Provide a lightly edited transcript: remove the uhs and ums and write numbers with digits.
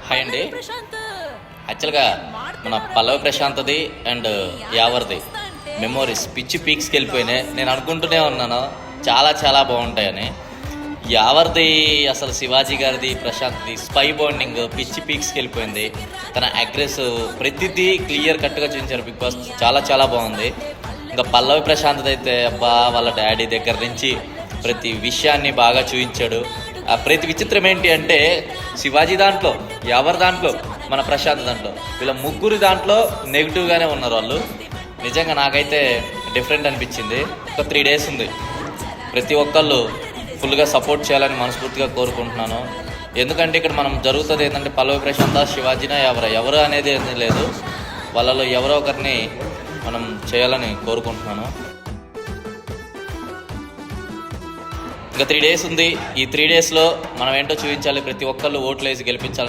Hi అండి. యాక్చువల్గా మన పల్లవి ప్రశాంత్ది అండ్ యావర్ది మెమోరీస్ పిచ్చి పీక్స్కి వెళ్ళిపోయినాయి. నేను అనుకుంటూనే ఉన్నాను చాలా చాలా బాగుంటాయని. యావర్ది అసలు శివాజీ గారిది ప్రశాంత్ది స్పై బాండింగ్ పిచ్చి పీక్స్కి వెళ్ళిపోయింది. తన అగ్రెసివ్ ప్రతిదీ క్లియర్ కట్గా చూపించారు బిగ్ బాస్. చాలా చాలా బాగుంది. ఇంకా పల్లవి ప్రశాంత్ది అయితే అబ్బా వాళ్ళ డాడీ దగ్గర నుంచి ప్రతి విషయాన్ని బాగా చూపించాడు. ప్రతి విచిత్రం ఏంటి అంటే శివాజీ దాంట్లో, ఎవరి దాంట్లో, మన ప్రశాంత్ దాంట్లో, వీళ్ళ ముగ్గురు దాంట్లో నెగిటివ్గానే ఉన్నారు వాళ్ళు. నిజంగా నాకైతే డిఫరెంట్ అనిపించింది. ఒక 3 days ఉంది. ప్రతి ఒక్కళ్ళు ఫుల్గా సపోర్ట్ చేయాలని మనస్ఫూర్తిగా కోరుకుంటున్నాను. ఎందుకంటే ఇక్కడ మనం జరుగుతుంది ఏంటంటే పల్లవి ప్రశాంత, శివాజీనా ఎవరు అనేది ఏమీ లేదు. వాళ్ళలో ఎవరో ఒకరిని మనం చేయాలని కోరుకుంటున్నాను. ఇంకా 3 days ఉంది. ఈ 3 daysలో మనం ఏంటో చూపించాలి. ప్రతి ఒక్కళ్ళు ఓట్లు వేసి గెలిపించాలి.